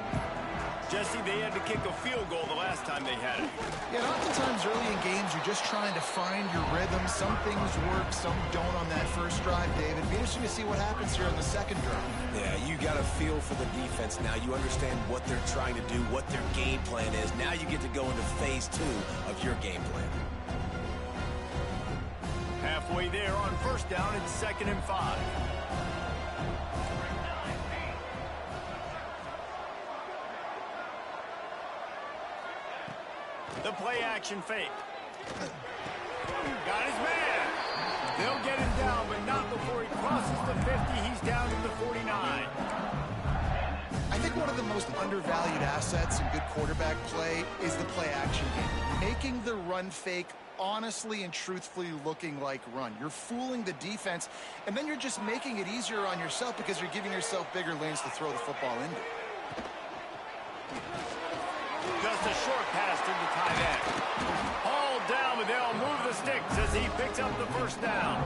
Jesse, they had to kick a field goal the last time they had it. Yeah, and oftentimes early in games, you're just trying to find your rhythm. Some things work, some don't on that first drive, David. It'd be interesting to see what happens here on the second drive. Yeah, you got a feel for the defense now. You understand what they're trying to do, what their game plan is. Now you get to go into phase 2 of your game plan. Halfway there on first down, it's 2nd and 5. The play action fake. Got his man. They'll get him down, but not before he crosses the 50. He's down to the 49. I think one of the most undervalued assets in good quarterback play is the play action game. Making the run fake honestly and truthfully looking like run. You're fooling the defense, and then you're just making it easier on yourself because you're giving yourself bigger lanes to throw the football into. Just a short pass to the tight end. Hauled down, but they'll move the sticks as he picks up the first down.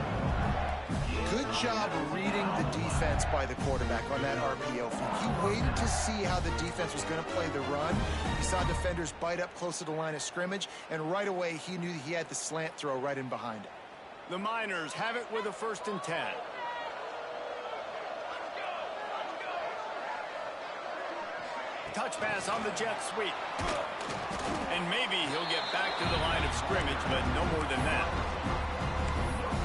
Good job reading the defense by the quarterback on that RPO feed. He waited to see how the defense was going to play the run. He saw defenders bite up close to the line of scrimmage, and right away he knew he had the slant throw right in behind it. The Miners have it with a 1st and 10. Touch pass on the jet sweep. And maybe he'll get back to the line of scrimmage, but no more than that.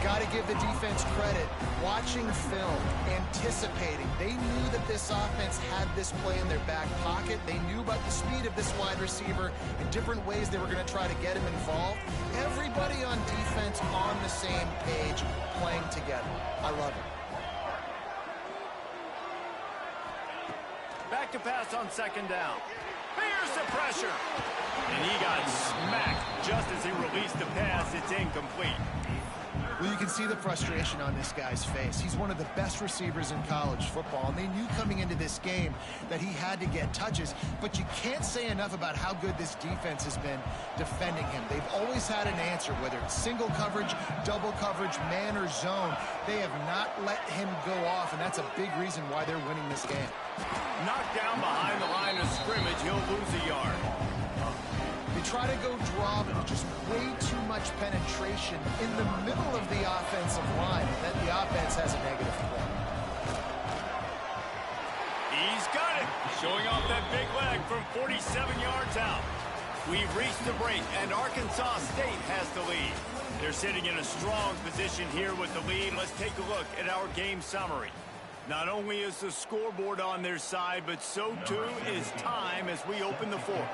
Got to give the defense credit. Watching film, anticipating. They knew that this offense had this play in their back pocket. They knew about the speed of this wide receiver and different ways they were going to try to get him involved. Everybody on defense on the same page, playing together. I love it. Back to pass on 2nd down. Here's the pressure. And he got smacked just as he released the pass. It's incomplete. Well, you can see the frustration on this guy's face. He's one of the best receivers in college football, and they knew coming into this game that he had to get touches, but you can't say enough about how good this defense has been defending him. They've always had an answer, whether it's single coverage, double coverage, man or zone. They have not let him go off, and that's a big reason why they're winning this game. Knocked down behind the line of scrimmage, he'll lose a yard. They try to go draw, but just way too much penetration in the middle of the offensive line, and then the offense has a negative play. He's got it, showing off that big leg from 47 yards out. We've reached the break, and Arkansas State has the lead. They're sitting in a strong position here with the lead. Let's take a look at our game summary. Not only is the scoreboard on their side, but so too is time as we open the 4th.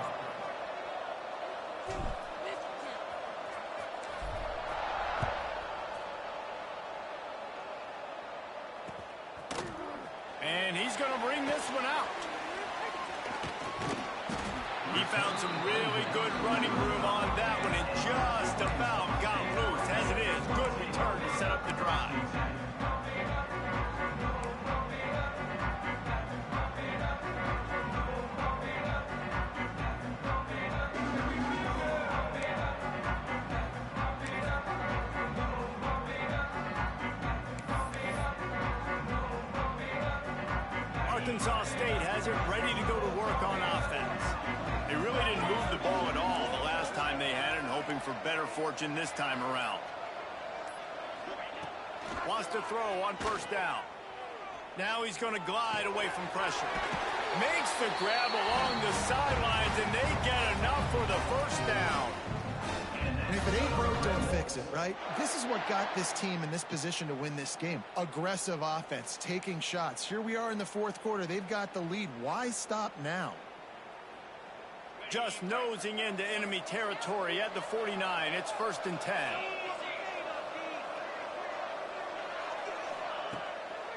And he's going to bring this one out. He found some really good running room on that one and just about got loose. As it is, good return to set up the drive. Arkansas State has it ready to go to work on offense. They really didn't move the ball at all the last time they had it, and hoping for better fortune this time around. Wants to throw on 1st down. Now he's going to glide away from pressure. Makes the grab along the sidelines, and they get enough for the 1st down. And if it ain't broke, don't fix it, right? This is what got this team in this position to win this game. Aggressive offense, taking shots. Here we are in the 4th quarter. They've got the lead. Why stop now? Just nosing into enemy territory at the 49. It's 1st and 10.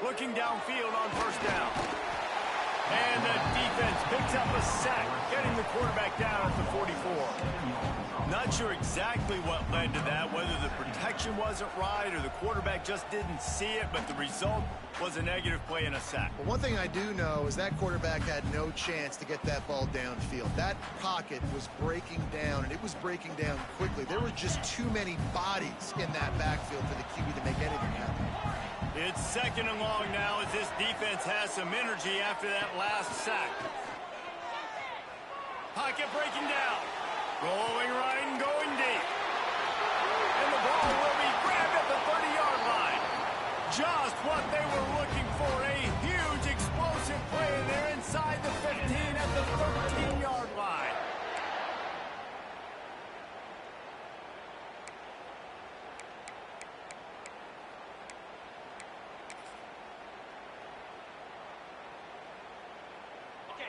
Looking downfield on 1st down. And the defense picks up a sack, getting the quarterback down at the 44. Not sure exactly what led to that, whether the protection wasn't right or the quarterback just didn't see it, but the result was a negative play and a sack. Well, one thing I do know is that quarterback had no chance to get that ball downfield. That pocket was breaking down, and it was breaking down quickly. There were just too many bodies in that backfield for the QB to make anything happen. It's second and long now as this defense has some energy after that last sack. Pocket breaking down. Going right and going deep. And the ball will be grabbed at the 30-yard line. Just what they were looking for. A huge explosive play, and they're inside the 15 at the 13-yard line.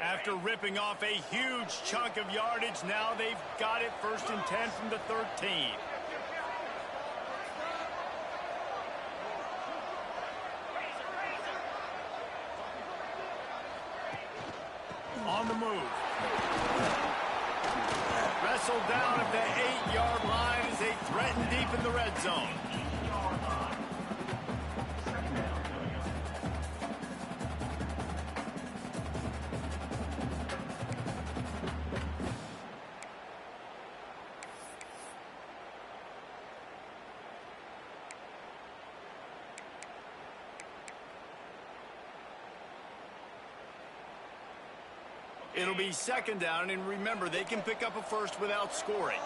After ripping off a huge chunk of yardage, now they've got it 1st and 10 from the 13. On the move. Wrestled down at the 8-yard line as they threaten deep in the red zone. It'll be second down, and remember, they can pick up a first without scoring.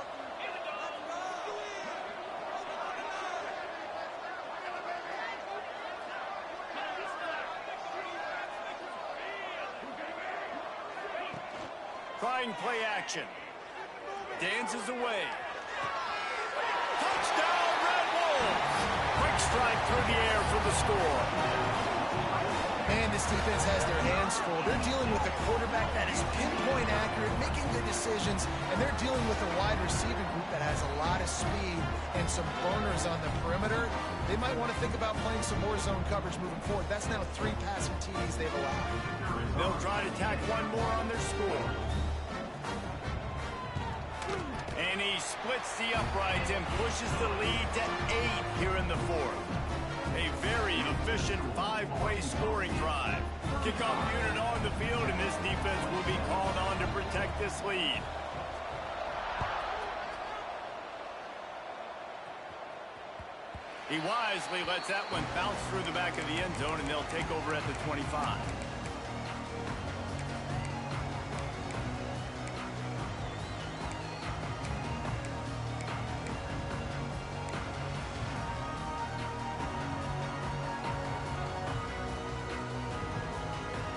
Trying play action. Dances away. Touchdown, Red Wolves! Quick strike through the air for the score. Man, this defense has their hands full. They're dealing with a quarterback that is pinpoint accurate, making good decisions, and they're dealing with a wide receiving group that has a lot of speed and some burners on the perimeter. They might want to think about playing some more zone coverage moving forward. That's now 3 passing TDs they've allowed. They'll try to tack one more on their score. And he splits the uprights and pushes the lead to 8 here in the 4th. A very efficient 5-play scoring drive. Kickoff unit on the field, and this defense will be called on to protect this lead. He wisely lets that one bounce through the back of the end zone, and they'll take over at the 25.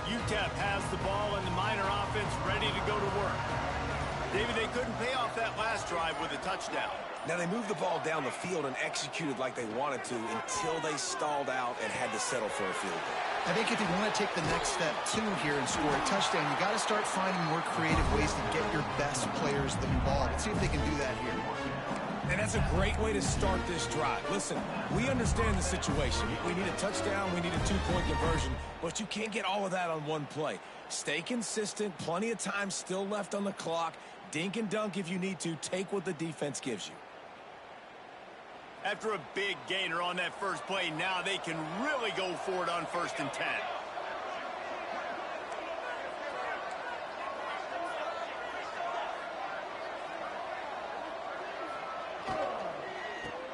UTEP has the ball, and the Miner offense ready to go to work. David, they couldn't pay off that last drive with a touchdown. Now, they moved the ball down the field and executed like they wanted to until they stalled out and had to settle for a field goal. I think if you want to take the next step, too, here and score a touchdown, you got to start finding more creative ways to get your best players the ball. Let's see if they can do that here. And that's a great way to start this drive. Listen, we understand the situation. We need a touchdown, we need a 2-point conversion, but you can't get all of that on one play. Stay consistent, plenty of time still left on the clock. Dink and dunk if you need to. Take what the defense gives you. After a big gainer on that first play, now they can really go for it on 1st and 10.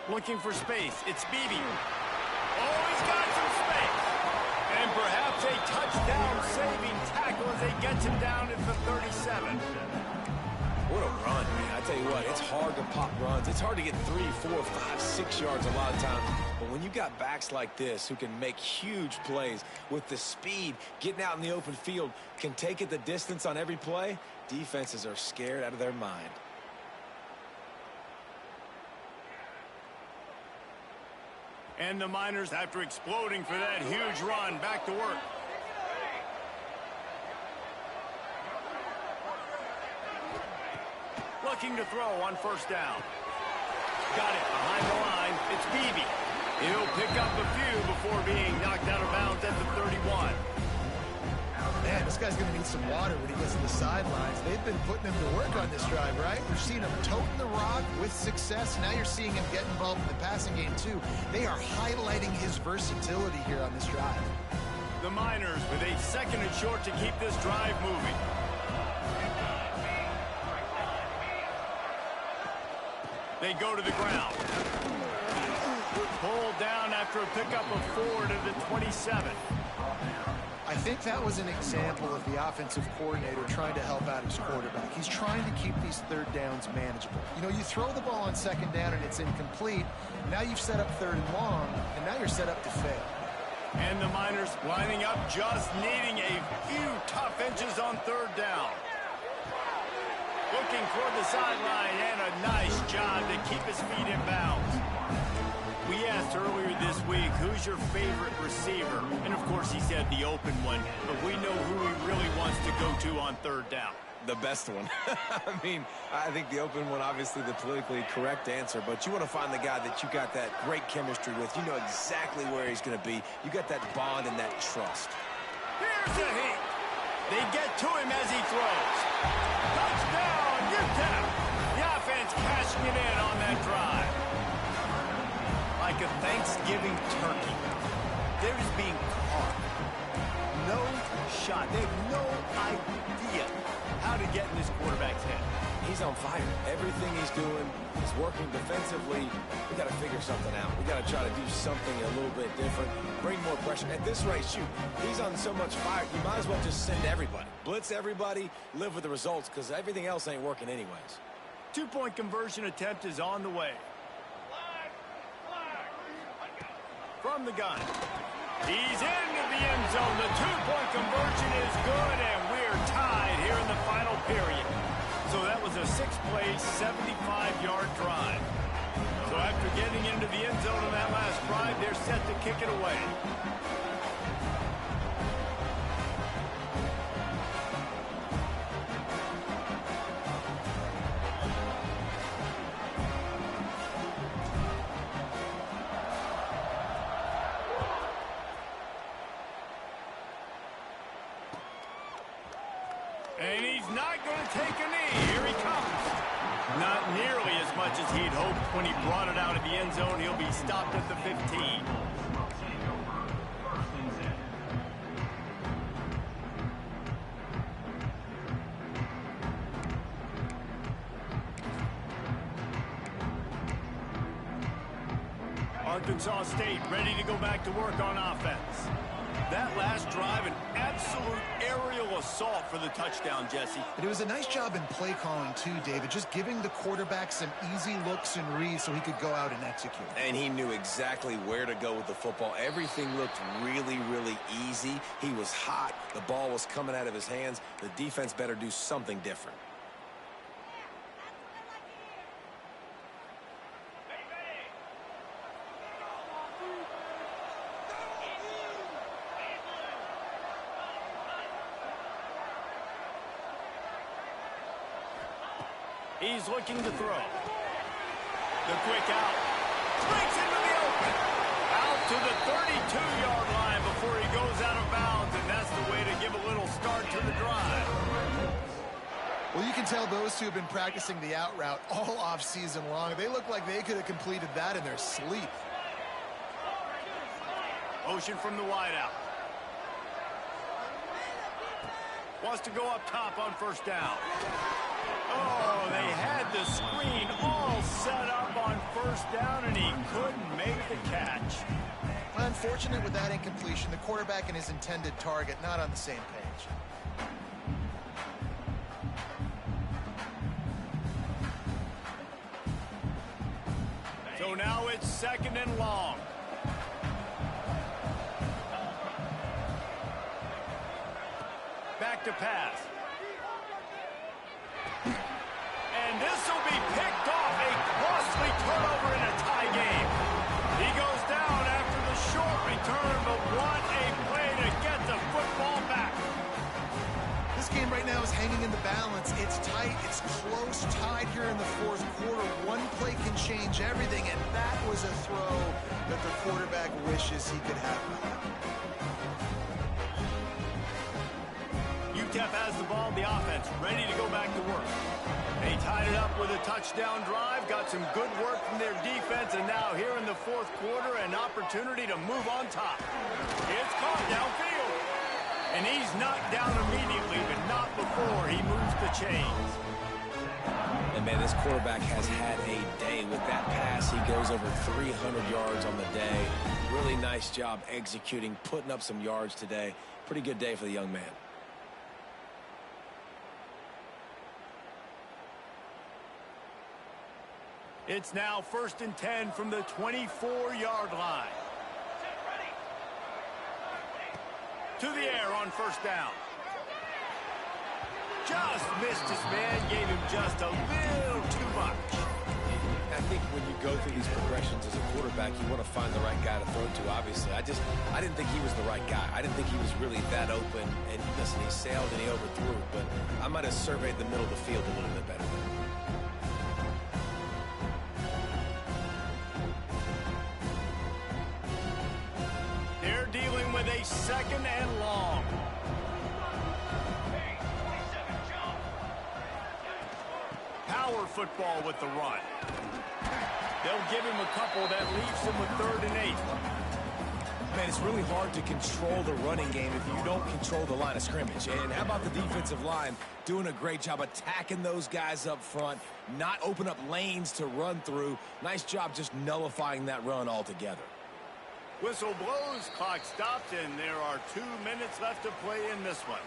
Looking for space. It's Beebe. Oh, he's got some space. And perhaps a touchdown-saving tackle as they get him down at the 37. What a run, man. I tell you what, it's hard to pop runs. It's hard to get 3, 4, 5, 6 yards a lot of times. But when you got backs like this who can make huge plays with the speed, getting out in the open field, can take it the distance on every play, defenses are scared out of their mind. And the Miners, after exploding for that huge run, back to work. Looking to throw on 1st down. Got it behind the line. It's Beebe. He'll pick up a few before being knocked out of bounds at the 31. Man, this guy's going to need some water when he gets to the sidelines. They've been putting him to work on this drive, right? We've seen him toting the rock with success. Now you're seeing him get involved in the passing game, too. They are highlighting his versatility here on this drive. The Miners with a 2nd and short to keep this drive moving. They go to the ground. Pulled down after a pickup of 4 to the 27. I think that was an example of the offensive coordinator trying to help out his quarterback. He's trying to keep these third downs manageable. You know, you throw the ball on second down and it's incomplete. Now you've set up third and long, and now you're set up to fail. And the Miners lining up, just needing a few tough inches on third down. Looking toward the sideline, and a nice job to keep his feet in bounds. We asked earlier this week, who's your favorite receiver? And, of course, he said the open one. But we know who he really wants to go to on third down. The best one. I mean, I think the open one, obviously the politically correct answer, but you want to find the guy that you got that great chemistry with. You know exactly where he's going to be. You got that bond and that trust. Here's the heat. They get to him as he throws. Touchdown, UTEP. The offense cashing it in on that drive. Like a Thanksgiving turkey. They're just being caught. No shot. They have no idea how to get in this quarterback's head. He's on fire. Everything he's doing is working defensively. We got to figure something out. We got to try to do something a little bit different. Bring more pressure. At this rate, shoot, he's on so much fire, you might as well just send everybody. Blitz everybody, live with the results, because everything else ain't working anyways. 2-point conversion attempt is on the way. From the gun. He's into the end zone. The 2-point conversion is good, and we're tied here in the final period. So that was a 6-play, 75-yard drive. So after getting into the end zone on that last drive, they're set to kick it away. And he's not going to take a knee. Here he comes. Not nearly as much as he'd hoped when he brought it out of the end zone. He'll be stopped at the 15. Arkansas State ready to go back to work on offense. That last drive, an absolute aerial assault for the touchdown, Jesse. But it was a nice job in play calling, too, David, just giving the quarterback some easy looks and reads so he could go out and execute. And he knew exactly where to go with the football. Everything looked really, really easy. He was hot. The ball was coming out of his hands. The defense better do something different. He's looking to throw. The quick out. Breaks into the open. Out to the 32-yard line before he goes out of bounds, and that's the way to give a little start to the drive. Well, you can tell those two have been practicing the out route all off-season long. They look like they could have completed that in their sleep. Motion from the wideout. Wants to go up top on first down. Oh, they had the screen all set up on first down, and he couldn't make the catch. Unfortunate with that incompletion. The quarterback and his intended target not on the same page. So now it's 2nd and long. Back to pass. And this will be picked off. A costly turnover in a tie game. He goes down after the short return, but what a play to get the football back. This game right now is hanging in the balance. It's tight. It's close, tied here in the fourth quarter. One play can change everything, and that was a throw that the quarterback wishes he could have. UTEP has the ball, the offense ready to go back to work. They tied it up with a touchdown drive, got some good work from their defense, and now here in the fourth quarter, an opportunity to move on top. It's caught downfield. And he's knocked down immediately, but not before he moves the chains. And And, man, this quarterback has had a day. With that pass, he goes over 300 yards on the day. Really nice job executing, putting up some yards today. Pretty good day for the young man. It's now 1st and 10 from the 24-yard line. To the air on 1st down. Just missed his man, gave him just a little too much. I think when you go through these progressions as a quarterback, you want to find the right guy to throw to, obviously. I didn't think he was the right guy. I didn't think he was really that open. And listen, he sailed and he overthrew, but I might have surveyed the middle of the field a little bit better there. They're dealing with a 2nd and long. Power football with the run. They'll give him a couple that leaves him with 3rd and 8. Man, it's really hard to control the running game if you don't control the line of scrimmage. And how about the defensive line doing a great job attacking those guys up front, not open up lanes to run through. Nice job just nullifying that run altogether. Whistle blows, clock stopped, and there are 2 minutes left to play in this one.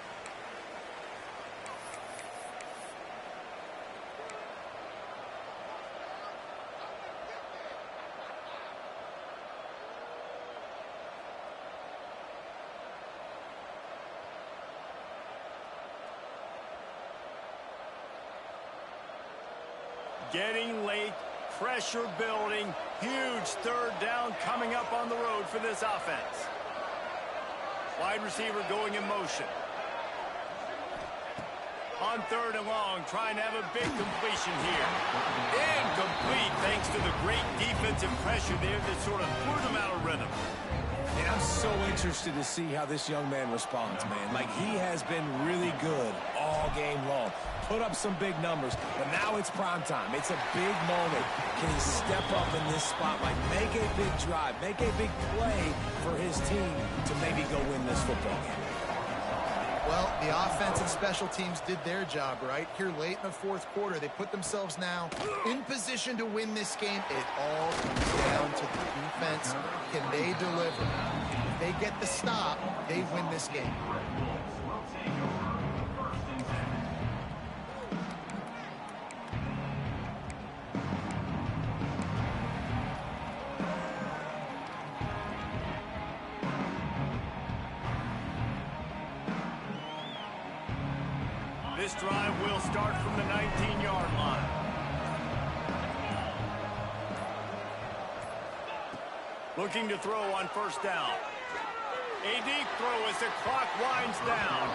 Getting late, pressure building, huge 3rd down coming up on the road for this offense. Wide receiver going in motion. On 3rd and long, trying to have a big completion here. Incomplete thanks to the great defensive pressure there that sort of threw them out of rhythm. And I'm so interested to see how this young man responds, man. Like, he has been really good all game long. Put up some big numbers, but now it's prime time. It's a big moment. Can he step up in this spot, like make a big drive, make a big play for his team to maybe go win this football game? Well, the offense and special teams did their job, right? Here late in the 4th quarter, they put themselves now in position to win this game. It all comes down to the defense. Can they deliver? If they get the stop, they win this game. This drive will start from the 19-yard line. Looking to throw on 1st down. A deep throw as the clock winds down.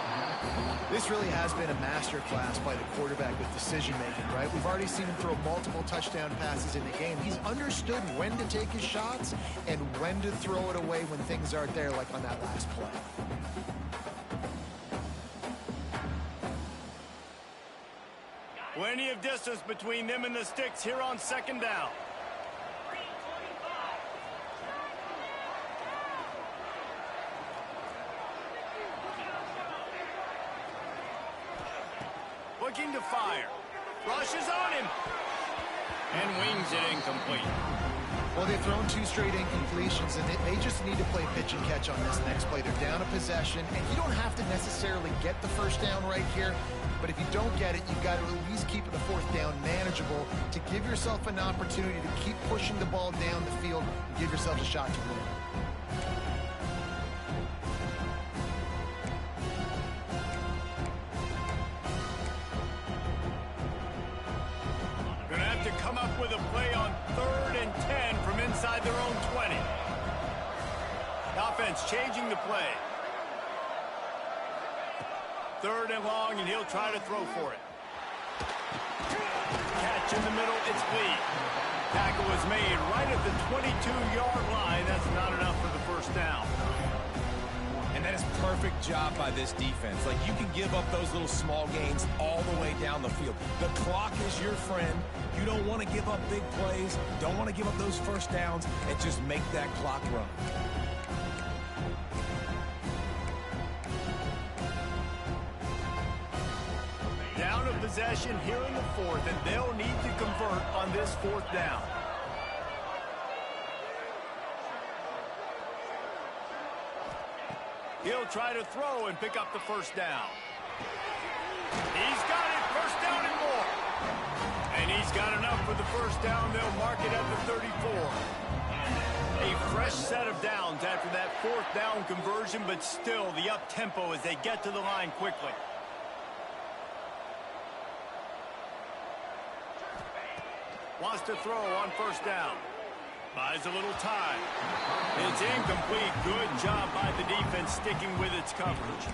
This really has been a masterclass by the quarterback with decision-making, right? We've already seen him throw multiple touchdown passes in the game. He's understood when to take his shots and when to throw it away when things aren't there, like on that last play. Plenty of distance between them and the sticks here on 2nd down. Looking to fire. Rushes on him. And wings it incomplete. Well, they've thrown 2 straight incompletions, and they just need to play pitch and catch on this next play. They're down a possession, and you don't have to necessarily get the 1st down right here. But if you don't get it, you've got to at least keep the 4th down manageable to give yourself an opportunity to keep pushing the ball down the field and give yourself a shot to win. Gonna have to come up with a play on 3rd and 10 from inside their own 20. The offense changing the play. 3rd and long, and he'll try to throw for it. Catch in the middle, it's Lee. Tackle was made right at the 22-yard line. That's not enough for the 1st down. And that is perfect job by this defense. Like, you can give up those little small gains all the way down the field. The clock is your friend. You don't want to give up big plays. Don't want to give up those 1st downs, and just make that clock run. Down of the possession here in the fourth, and they'll need to convert on this fourth down. He'll try to throw and pick up the first down. He's got it, first down and more. And he's got enough for the first down. They'll mark it at the 34. A fresh set of downs after that fourth down conversion, but still the up-tempo as they get to the line quickly. Wants to throw on first down. Buys a little time. It's incomplete. Good job by the defense sticking with its coverage.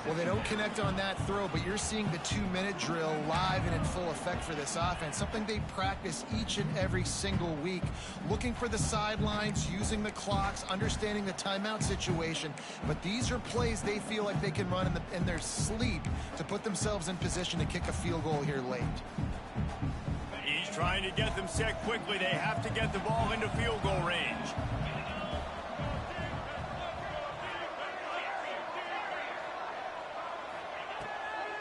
Well, they don't connect on that throw, but you're seeing the 2-minute drill live and in full effect for this offense, something they practice each and every single week, looking for the sidelines, using the clocks, understanding the timeout situation. But these are plays they feel like they can run in their sleep to put themselves in position to kick a field goal here late. He's trying to get them set quickly. They have to get the ball into field goal range.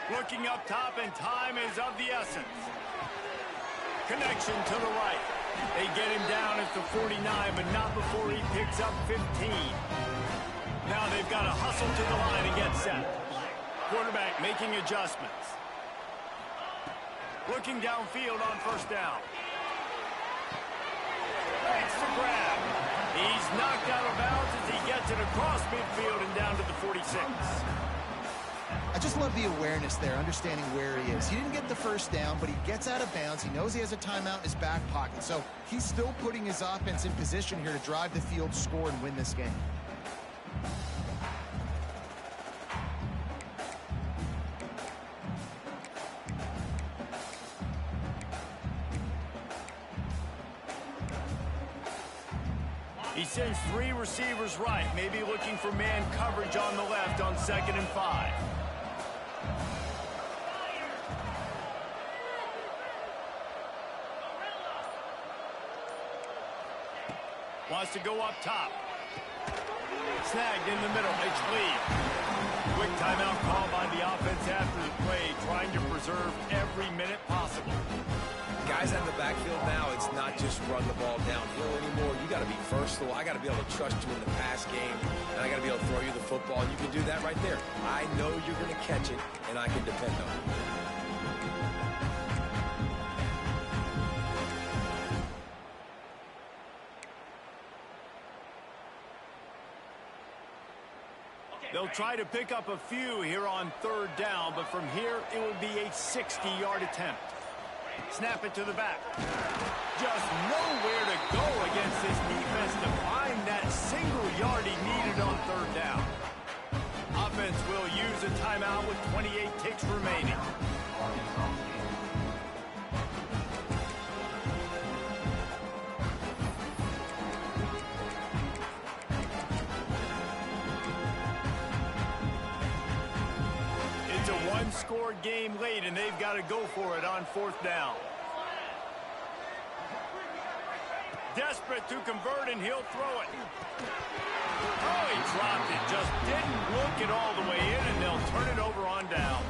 Looking up top, and time is of the essence. Connection to the right. They get him down at the 49, but not before he picks up 15. Now they've got to hustle to the line and get set. Quarterback making adjustments. Looking downfield on first down. It's the grab. He's knocked out of bounds as he gets it across midfield and down to the 46. I just love the awareness there, understanding where he is. He didn't get the first down, but he gets out of bounds. He knows he has a timeout in his back pocket, so he's still putting his offense in position here to drive the field, score, and win this game. He sends 3 receivers right, maybe looking for man coverage on the left on 2nd and 5. Wants to go up top. Snagged in the middle. It's lead. Quick timeout call by the offense after the play, trying to preserve every minute possible. Guys out in the backfield now, it's not just run the ball downhill anymore. You got to be versatile. I got to be able to trust you in the pass game, and I got to be able to throw you the football, and you can do that right there. I know you're going to catch it, and I can depend on it. They'll try to pick up a few here on 3rd down, but from here it will be a 60-yard attempt. Snap it to the back. Just nowhere to go against this defense to find that single yard he needed on 3rd down. Offense will use a timeout with 28 ticks remaining. It's a one-score game late, and they've got to go for it on 4th down. Desperate to convert, and he'll throw it. Oh, he dropped it. Just didn't look it all the way in, and they'll turn it over on down.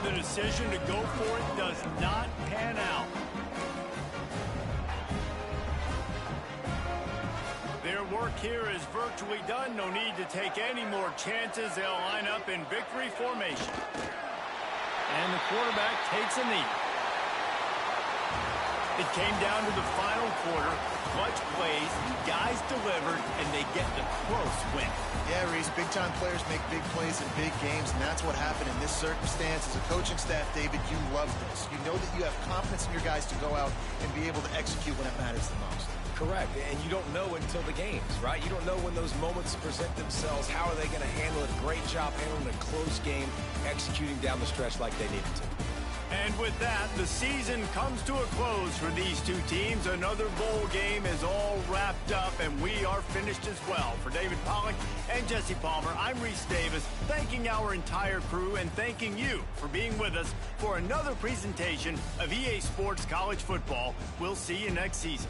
The decision to go for it does not pan out. Their work here is virtually done. No need to take any more chances. They'll line up in victory formation. And the quarterback takes a knee. It came down to the final quarter. Clutch plays, guys delivered, and they get the close win. Yeah, Reese, big-time players make big plays in big games, and that's what happened in this circumstance. As a coaching staff, David, you love this. You know that you have confidence in your guys to go out and be able to execute when it matters the most. Correct, and you don't know until the games, right? You don't know when those moments present themselves. How are they going to handle it? Great job handling a close game, executing down the stretch like they needed to. And with that, the season comes to a close for these two teams. Another bowl game is all wrapped up, and we are finished as well. For David Pollack and Jesse Palmer, I'm Reese Davis, thanking our entire crew and thanking you for being with us for another presentation of EA Sports College Football. We'll see you next season.